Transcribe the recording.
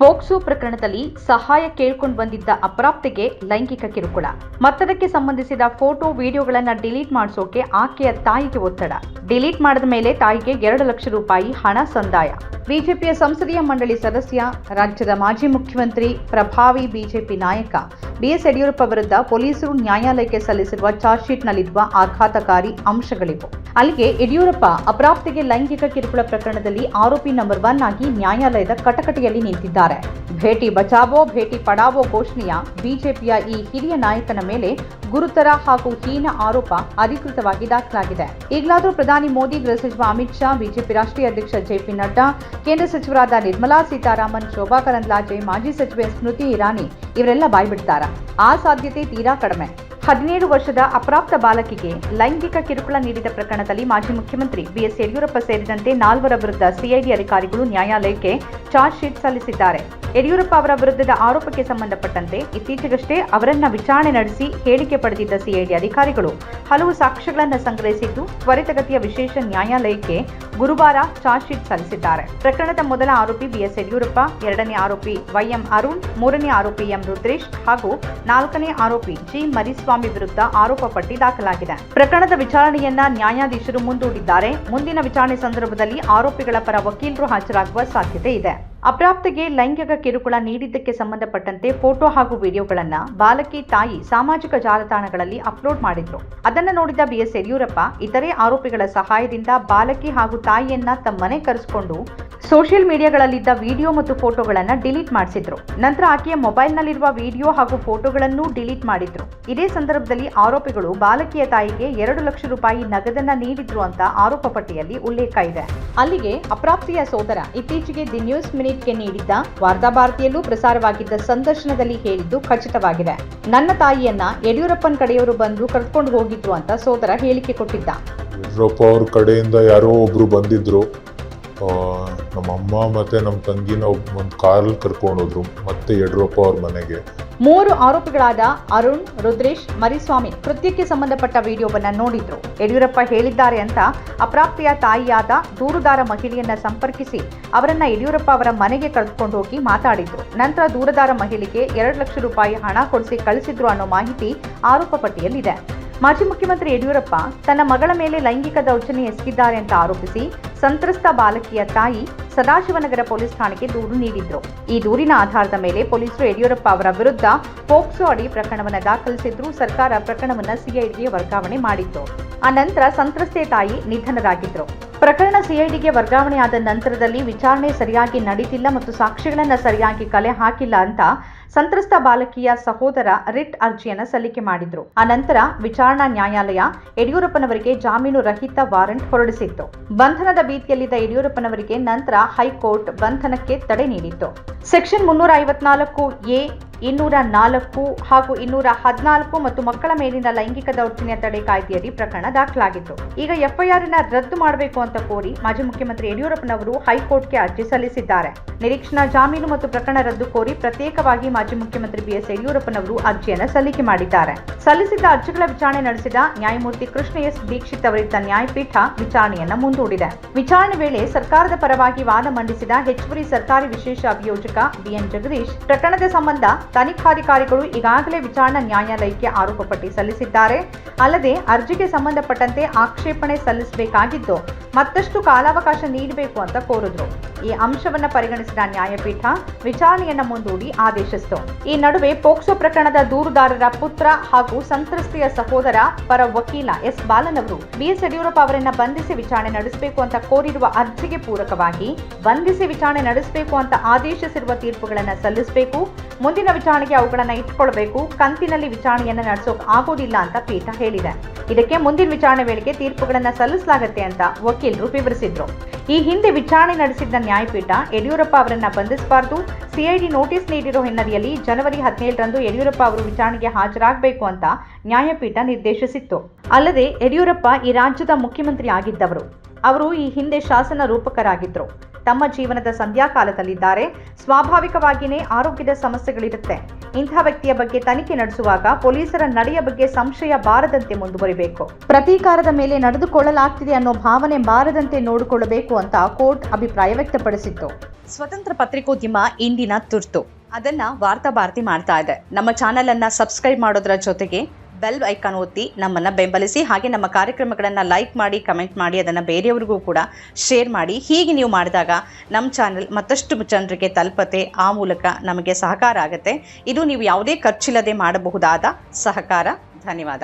POCSO ಪ್ರಕರಣದಲ್ಲಿ ಸಹಾಯ ಕೇಳ್ಕೊಂಡು ಬಂದಿದ್ದ ಅಪ್ರಾಪ್ತೆಗೆ ಲೈಂಗಿಕ ಕಿರುಕುಳ. ಮತ್ತದಕ್ಕೆ ಸಂಬಂಧಿಸಿದ ಫೋಟೋ ವಿಡಿಯೋಗಳನ್ನು ಡಿಲೀಟ್ ಮಾಡಿಸೋಕೆ ಆಕೆಯ ತಾಯಿಗೆ ಒತ್ತಡ. ಡಿಲೀಟ್ ಮಾಡಿದ ಮೇಲೆ ತಾಯಿಗೆ 2 ಲಕ್ಷ ರೂಪಾಯಿ ಹಣ ಸಂದಾಯ. ಬಿಜೆಪಿಯ ಸಂಸದೀಯ ಮಂಡಳಿ ಸದಸ್ಯ, ರಾಜ್ಯದ ಮಾಜಿ ಮುಖ್ಯಮಂತ್ರಿ, ಪ್ರಭಾವಿ ಬಿಜೆಪಿ ನಾಯಕ ಬಿಎಸ್ ಯಡಿಯೂರಪ್ಪ ವಿರುದ್ಧ ಪೊಲೀಸರು ನ್ಯಾಯಾಲಯಕ್ಕೆ ಸಲ್ಲಿಸಿರುವ ಚಾರ್ಜ್ ಶೀಟ್ನಲ್ಲಿರುವ ಆಘಾತಕಾರಿ ಅಂಶಗಳಿವು. ಅಲ್ಲಿಗೆ ಯಡಿಯೂರಪ್ಪ ಅಪ್ರಾಪ್ತೆಗೆ ಲೈಂಗಿಕ ಕಿರುಕುಳ ಪ್ರಕರಣದಲ್ಲಿ ಆರೋಪಿ ನಂಬರ್ 1 ಆಗಿ ನ್ಯಾಯಾಲಯದ ಕಟಕಟೆಯಲ್ಲಿ ನಿಂತಿದ್ದಾರೆ. ಭೇಟಿ ಬಚಾವೋ ಭೇಟಿ ಪಡಾವೋ ಘೋಷಣೆಯ ಬಿಜೆಪಿಯ ಈ ಹಿರಿಯ ನಾಯಕನ ಮೇಲೆ ಗುರುತರ ಹಾಗೂ ಹೀನ ಆರೋಪ ಅಧಿಕೃತವಾಗಿ ದಾಖಲಾಗಿದೆ. ಈಗಲಾದರೂ ಪ್ರಧಾನಿ ಮೋದಿ, ಗೃಹ ಸಚಿವ ಅಮಿತ್ ಶಾ, ಬಿಜೆಪಿ ರಾಷ್ಟ್ರೀಯ ಅಧ್ಯಕ್ಷ ಜೆಪಿ ನಡ್ಡಾ, ಕೇಂದ್ರ ಸಚಿವರಾದ ನಿರ್ಮಲಾ ಸೀತಾರಾಮನ್, ಶೋಭಾ ಕರಂದ್ಲಾಜೆ, ಮಾಜಿ ಸಚಿವೆ ಸ್ಮೃತಿ ಇರಾನಿ ಇವರೆಲ್ಲ ಬಾಯ್ಬಿಡ್ತಾರ? ಆ ಸಾಧ್ಯತೆ ತೀರಾ ಕಡಿಮೆ. 17 ವರ್ಷದ ಅಪ್ರಾಪ್ತ ಬಾಲಕಿಗೆ ಲೈಂಗಿಕ ಕಿರುಕುಳ ನೀಡಿದ ಪ್ರಕರಣದಲ್ಲಿ ಮಾಜಿ ಮುಖ್ಯಮಂತ್ರಿ ಬಿಎಸ್ ಯಡಿಯೂರಪ್ಪ ಸೇರಿದಂತೆ 4 ವಿರುದ್ಧ ಸಿಐಡಿ ಅಧಿಕಾರಿಗಳು ನ್ಯಾಯಾಲಯಕ್ಕೆ ಚಾರ್ಜ್ ಶೀಟ್ ಸಲ್ಲಿಸಿದ್ದಾರೆ. ಯಡಿಯೂರಪ್ಪ ಅವರ ವಿರುದ್ಧದ ಆರೋಪಕ್ಕೆ ಸಂಬಂಧಪಟ್ಟಂತೆ ಇತ್ತೀಚೆಗಷ್ಟೇ ಅವರನ್ನ ವಿಚಾರಣೆ ನಡೆಸಿ ಹೇಳಿಕೆ ಪಡೆದಿದ್ದ ಸಿಐಡಿ ಅಧಿಕಾರಿಗಳು ಹಲವು ಸಾಕ್ಷ್ಯಗಳನ್ನು ಸಂಗ್ರಹಿಸಿದ್ದು ತ್ವರಿತಗತಿಯ ವಿಶೇಷ ನ್ಯಾಯಾಲಯಕ್ಕೆ ಗುರುವಾರ ಚಾರ್ಜ್ ಶೀಟ್ ಸಲ್ಲಿಸಿದ್ದಾರೆ. ಪ್ರಕರಣದ ಮೊದಲ ಆರೋಪಿ ಬಿಎಸ್ ಯಡಿಯೂರಪ್ಪ, 2ನೇ ಆರೋಪಿ ವೈಎಂ ಅರುಣ್, 3ನೇ ಆರೋಪಿ ಎಂ ರುದ್ರೇಶ್ ಹಾಗೂ 4ನೇ ಆರೋಪಿ ಜಿ ಮರಿಸ್ವಾಮಿ ವಿರುದ್ಧ ಆರೋಪ ಪಟ್ಟಿ ದಾಖಲಾಗಿದೆ. ಪ್ರಕರಣದ ವಿಚಾರಣೆಯನ್ನ ನ್ಯಾಯಾಧೀಶರು ಮುಂದೂಡಿದ್ದಾರೆ. ಮುಂದಿನ ವಿಚಾರಣೆ ಸಂದರ್ಭದಲ್ಲಿ ಆರೋಪಿಗಳ ಪರ ವಕೀಲರು ಹಾಜರಾಗುವ ಸಾಧ್ಯತೆ ಇದೆ. ಅಪ್ರಾಪ್ತೆಗೆ ಲೈಂಗಿಕ ಕಿರುಕುಳ ನೀಡಿದ್ದಕ್ಕೆ ಸಂಬಂಧಪಟ್ಟಂತೆ ಫೋಟೋ ಹಾಗೂ ವಿಡಿಯೋಗಳನ್ನ ಬಾಲಕಿ ತಾಯಿ ಸಾಮಾಜಿಕ ಜಾಲತಾಣಗಳಲ್ಲಿ ಅಪ್ಲೋಡ್ ಮಾಡಿದ್ರು. ಅದನ್ನು ನೋಡಿದ ಬಿಎಸ್ ಯಡಿಯೂರಪ್ಪ ಇತರೆ ಆರೋಪಿಗಳ ಸಹಾಯದಿಂದ ಬಾಲಕಿ ಹಾಗೂ ತಾಯಿಯನ್ನ ತಮ್ಮ ಮನೆ ಕರೆಸಿಕೊಂಡು ಸೋಷಿಯಲ್ ಮೀಡಿಯಾಗಳಲ್ಲಿದ್ದ ವಿಡಿಯೋ ಮತ್ತು ಫೋಟೋಗಳನ್ನು ಡಿಲೀಟ್ ಮಾಡಿಸಿದ್ರು. ನಂತರ ಆಕೆಯ ಮೊಬೈಲ್ನಲ್ಲಿರುವ ವಿಡಿಯೋ ಹಾಗೂ ಫೋಟೋಗಳನ್ನು ಡಿಲೀಟ್ ಮಾಡಿದ್ರು. ಇದೇ ಸಂದರ್ಭದಲ್ಲಿ ಆರೋಪಿಗಳು ಬಾಲಕಿಯ ತಾಯಿಗೆ 2 ಲಕ್ಷ ರೂಪಾಯಿ ನಗದನ್ನ ನೀಡಿದ್ರು ಅಂತ ಆರೋಪ ಪಟ್ಟಿಯಲ್ಲಿ ಉಲ್ಲೇಖ ಇದೆ. ಅಲ್ಲಿಗೆ ಅಪ್ರಾಪ್ತಿಯ ಸೋದರ ಇತ್ತೀಚೆಗೆ ದಿ ನ್ಯೂಸ್ ಮಿನಿಟ್ಗೆ ನೀಡಿದ್ದ ವಾರ್ತಾಭಾರತಿಯಲ್ಲೂ ಪ್ರಸಾರವಾಗಿದ್ದ ಸಂದರ್ಶನದಲ್ಲಿ ಹೇಳಿದ್ದು ಖಚಿತವಾಗಿದೆ. ನನ್ನ ತಾಯಿಯನ್ನ ಯಡಿಯೂರಪ್ಪನ ಕಡೆಯವರು ಬಂದು ಕರೆದುಕೊಂಡು ಹೋಗಿದ್ರು ಅಂತ ಸೋದರ ಹೇಳಿಕೆ ಕೊಟ್ಟಿದ್ದ. ಯಡಿಯೂರಪ್ಪ ಅವ್ರ ಕಡೆಯಿಂದ ಯಾರೋ ಒಬ್ರು ಬಂದಿದ್ರು. ನಮ್ಮ ಅಮ್ಮ ಮತ್ತೆ ನಮ್ಮ ತಂಗಿನ ಒಂದು ಕಾರಲ್ಲಿ ಕರ್ಕೊಂಡು ಹೋದ್ರು ಮತ್ತೆ ಯಡಿಯೂರಪ್ಪ ಅವ್ರ ಮನೆಗೆ. 3 ಆರೋಪಿಗಳಾದ ಅರುಣ್, ರುದ್ರೇಶ್, ಮರಿಸ್ವಾಮಿ ಕೃತ್ಯಕ್ಕೆ ಸಂಬಂಧಪಟ್ಟ ವಿಡಿಯೋವನ್ನ ನೋಡಿದ್ರು. ಯಡಿಯೂರಪ್ಪ ಹೇಳಿದ್ದಾರೆ ಅಂತ ಅಪ್ರಾಪ್ತಿಯ ತಾಯಿಯಾದ ದೂರುದಾರ ಮಹಿಳೆಯನ್ನ ಸಂಪರ್ಕಿಸಿ ಅವರನ್ನ ಯಡಿಯೂರಪ್ಪ ಅವರ ಮನೆಗೆ ಕರೆದುಕೊಂಡು ಹೋಗಿ ಮಾತಾಡಿದ್ರು. ನಂತರ ದೂರುದಾರ ಮಹಿಳೆಗೆ 2 ಲಕ್ಷ ರೂಪಾಯಿ ಹಣ ಕೊಡಿಸಿ ಕಳಿಸಿದ್ರು ಅನ್ನೋ ಮಾಹಿತಿ ಆರೋಪ ಪಟ್ಟಿಯಲ್ಲಿದೆ. ಮಾಜಿ ಮುಖ್ಯಮಂತ್ರಿ ಯಡಿಯೂರಪ್ಪ ತನ್ನ ಮಗಳ ಮೇಲೆ ಲೈಂಗಿಕ ದೌರ್ಜನ್ಯ ಎಸಗಿದ್ದಾರೆ ಅಂತ ಆರೋಪಿಸಿ ಸಂತ್ರಸ್ತ ಬಾಲಕಿಯ ತಾಯಿ ಸದಾಶಿವನಗರ ಪೊಲೀಸ್ ಠಾಣೆಗೆ ದೂರು ನೀಡಿದ್ರು. ಈ ದೂರಿನ ಆಧಾರದ ಮೇಲೆ ಪೊಲೀಸರು ಯಡಿಯೂರಪ್ಪ ಅವರ ವಿರುದ್ಧ ಪೋಕ್ಸೋ ಅಡಿ ಪ್ರಕರಣವನ್ನು ದಾಖಲಿಸಿದ್ರು. ಸರ್ಕಾರ ಪ್ರಕರಣವನ್ನು ಸಿಐಡಿಗೆ ವರ್ಗಾವಣೆ ಮಾಡಿತ್ತು. ಆ ನಂತರ ಸಂತ್ರಸ್ತೆಯ ತಾಯಿ ನಿಧನರಾಗಿದ್ರು. ಪ್ರಕರಣ ಸಿಐಡಿಗೆ ವರ್ಗಾವಣೆಯಾದ ನಂತರದಲ್ಲಿ ವಿಚಾರಣೆ ಸರಿಯಾಗಿ ನಡೀತಿಲ್ಲ ಮತ್ತು ಸಾಕ್ಷಿಗಳನ್ನು ಸರಿಯಾಗಿ ಕಲೆ ಹಾಕಿಲ್ಲ ಅಂತ ಸಂತ್ರಸ್ತ ಬಾಲಕಿಯ ಸಹೋದರ ರಿಟ್ ಅರ್ಜಿಯನ್ನು ಸಲ್ಲಿಕೆ ಮಾಡಿದ್ರು. ಆ ನಂತರ ವಿಚಾರಣಾ ನ್ಯಾಯಾಲಯ ಯಡಿಯೂರಪ್ಪನವರಿಗೆ ಜಾಮೀನು ರಹಿತ ವಾರೆಂಟ್ ಹೊರಡಿಸಿತ್ತು. ಬಂಧನದ ಭೀತಿಯಲ್ಲಿದ್ದ ಯಡಿಯೂರಪ್ಪನವರಿಗೆ ನಂತರ ಹೈಕೋರ್ಟ್ ಬಂಧನಕ್ಕೆ ತಡೆ ನೀಡಿತ್ತು. ಸೆಕ್ಷನ್ 354A, 204 ಹಾಗೂ 214 ಮತ್ತು ಮಕ್ಕಳ ಮೇಲಿನ ಲೈಂಗಿಕ ದೌರ್ಜನ್ಯ ತಡೆ ಕಾಯ್ದೆಯಡಿ ಪ್ರಕರಣ ದಾಖಲಾಗಿತ್ತು. ಈಗ ಎಫ್ಐಆರ್ನ ರದ್ದು ಮಾಡಬೇಕು ಅಂತ ಕೋರಿ ಮಾಜಿ ಮುಖ್ಯಮಂತ್ರಿ ಯಡಿಯೂರಪ್ಪನವರು ಹೈಕೋರ್ಟ್ಗೆ ಅರ್ಜಿ ಸಲ್ಲಿಸಿದ್ದಾರೆ. ನಿರೀಕ್ಷಣಾ ಜಾಮೀನು ಮತ್ತು ಪ್ರಕರಣ ರದ್ದು ಕೋರಿ ಪ್ರತ್ಯೇಕವಾಗಿ ಮಾಜಿ ಮುಖ್ಯಮಂತ್ರಿ ಬಿಎಸ್ ಯಡಿಯೂರಪ್ಪನವರು ಅರ್ಜಿಯನ್ನು ಸಲ್ಲಿಕೆ ಮಾಡಿದ್ದಾರೆ. ಸಲ್ಲಿಸಿದ್ದ ಅರ್ಜಿಗಳ ವಿಚಾರಣೆ ನಡೆಸಿದ ನ್ಯಾಯಮೂರ್ತಿ ಕೃಷ್ಣ ಎಸ್ ದೀಕ್ಷಿತ್ ಅವರಿದ್ದ ನ್ಯಾಯಪೀಠ ವಿಚಾರಣೆಯನ್ನ ಮುಂದೂಡಿದೆ. ವಿಚಾರಣೆ ವೇಳೆ ಸರ್ಕಾರದ ಪರವಾಗಿ ವಾದ ಮಂಡಿಸಿದ ಹೆಚ್ಚುವರಿ ಸರ್ಕಾರಿ ವಿಶೇಷ ಅಭಿಯೋಜಕ ಬಿಎನ್ ಜಗದೀಶ್, ಪ್ರಕರಣದ ಸಂಬಂಧ ತನಿಖಾಧಿಕಾರಿಗಳು ಈಗಾಗಲೇ ವಿಚಾರಣಾ ನ್ಯಾಯಾಲಯಕ್ಕೆ ಆರೋಪ ಪಟ್ಟಿ ಸಲ್ಲಿಸಿದ್ದಾರೆ. ಅಲ್ಲದೆ ಅರ್ಜಿಗೆ ಸಂಬಂಧಪಟ್ಟಂತೆ ಆಕ್ಷೇಪಣೆ ಸಲ್ಲಿಸಬೇಕಾಗಿದ್ದು ಮತ್ತಷ್ಟು ಕಾಲಾವಕಾಶ ನೀಡಬೇಕು ಅಂತ ಕೋರಿದ್ರು. ಈ ಅಂಶವನ್ನು ಪರಿಗಣಿಸಿದ ನ್ಯಾಯಪೀಠ ವಿಚಾರಣೆಯನ್ನ ಮುಂದೂಡಿ ಆದೇಶಿಸಿತು. ಈ ನಡುವೆ ಪೋಕ್ಸೋ ಪ್ರಕರಣದ ದೂರುದಾರರ ಪುತ್ರ ಹಾಗೂ ಸಂತ್ರಸ್ತೆಯ ಸಹೋದರ ಪರ ವಕೀಲ ಎಸ್ ಬಾಲನ್ ಅವರು ಬಿಎಸ್ ಯಡಿಯೂರಪ್ಪ ಅವರನ್ನ ಬಂಧಿಸಿ ವಿಚಾರಣೆ ನಡೆಸಬೇಕು ಅಂತ ಕೋರಿರುವ ಅರ್ಜಿಗೆ ಪೂರಕವಾಗಿ ಬಂಧಿಸಿ ವಿಚಾರಣೆ ನಡೆಸಬೇಕು ಅಂತ ಆದೇಶಿಸಿರುವ ತೀರ್ಪುಗಳನ್ನು ಸಲ್ಲಿಸಬೇಕು, ಮುಂದಿನ ವಿಚಾರಣೆಗೆ ಅವುಗಳನ್ನು ಇಟ್ಕೊಳ್ಬೇಕು, ಕಂತಿನಲ್ಲಿ ವಿಚಾರಣೆಯನ್ನ ನಡೆಸೋಕೆ ಆಗೋದಿಲ್ಲ ಅಂತ ಪೀಠ ಹೇಳಿದೆ. ಇದಕ್ಕೆ ಮುಂದಿನ ವಿಚಾರಣೆ ವೇಳೆಗೆ ತೀರ್ಪುಗಳನ್ನು ಸಲ್ಲಿಸಲಾಗುತ್ತೆ ಅಂತ ವಕೀಲರು ವಿವರಿಸಿದ್ರು. ಈ ಹಿಂದೆ ವಿಚಾರಣೆ ನಡೆಸಿದ್ದ ನ್ಯಾಯಪೀಠ ಯಡಿಯೂರಪ್ಪ ಅವರನ್ನ ಬಂಧಿಸಬಾರದು, ಸಿಐಡಿ ನೋಟಿಸ್ ನೀಡಿರೋ ಹಿನ್ನೆಲೆಯಲ್ಲಿ ಜನವರಿ 17ರಂದು ಯಡಿಯೂರಪ್ಪ ಅವರು ವಿಚಾರಣೆಗೆ ಹಾಜರಾಗಬೇಕು ಅಂತ ನ್ಯಾಯಪೀಠ ನಿರ್ದೇಶಿಸಿತ್ತು. ಅಲ್ಲದೆ ಯಡಿಯೂರಪ್ಪ ಈ ರಾಜ್ಯದ ಮುಖ್ಯಮಂತ್ರಿ ಆಗಿದ್ದವರು. ಅವರು ಈ ಹಿಂದೆ ಶಾಸನ ರೂಪಕರಾಗಿದ್ರು. ತಮ್ಮ ಜೀವನದ ಸಂಧ್ಯಾಕಾಲದಲ್ಲಿದ್ದಾರೆ. ಸ್ವಾಭಾವಿಕವಾಗಿಯೇ ಆರೋಗ್ಯದ ಸಮಸ್ಯೆಗಳಿರುತ್ತೆ. ಇಂತಹ ವ್ಯಕ್ತಿಯ ಬಗ್ಗೆ ತನಿಖೆ ನಡೆಸುವಾಗ ಪೊಲೀಸರ ನಡೆಯ ಬಗ್ಗೆ ಸಂಶಯ ಬಾರದಂತೆ ಮುಂದುವರಿಬೇಕು. ಪ್ರತೀಕಾರದ ಮೇಲೆ ನಡೆದುಕೊಳ್ಳಲಾಗ್ತಿದೆ ಅನ್ನೋ ಭಾವನೆ ಬಾರದಂತೆ ನೋಡಿಕೊಳ್ಳಬೇಕು ಅಂತ ಕೋರ್ಟ್ ಅಭಿಪ್ರಾಯ ವ್ಯಕ್ತಪಡಿಸಿತ್ತು. ಸ್ವತಂತ್ರ ಪತ್ರಿಕೋದ್ಯಮ ಇಂದಿನ ತುರ್ತು. ಅದನ್ನ ವಾರ್ತಾ ಭಾರತಿ ಮಾಡ್ತಾ ಇದೆ. ನಮ್ಮ ಚಾನೆಲ್ ಅನ್ನ ಸಬ್ಸ್ಕ್ರೈಬ್ ಮಾಡೋದ್ರ ಜೊತೆಗೆ ಬೆಲ್ ಐಕಾನ್ ಒತ್ತಿ ನಮ್ಮನ್ನ ಬೆಂಬಲಿಸಿ. ಹಾಗೆ ನಮ್ಮ ಕಾರ್ಯಕ್ರಮಗಳನ್ನ ಲೈಕ್ ಮಾಡಿ, ಕಮೆಂಟ್ ಮಾಡಿ, ಅದನ್ನ ಬೇರೆಯವರಿಗೂ ಕೂಡ ಶೇರ್ ಮಾಡಿ. ಹೀಗೆ ನೀವು ಮಾಡಿದಾಗ ನಮ್ಮ ಚಾನೆಲ್ ಮತ್ತಷ್ಟು ಜನರಿಗೆ ತಲುಪತ್ತೆ. ಆ ಮೂಲಕ ನಮಗೆ ಸಹಕಾರ ಆಗುತ್ತೆ. ಇದು ನೀವು ಯಾವುದೇ ಖರ್ಚಿಲ್ಲದೆ ಮಾಡಬಹುದಾದ ಸಹಕಾರ. ಧನ್ಯವಾದ.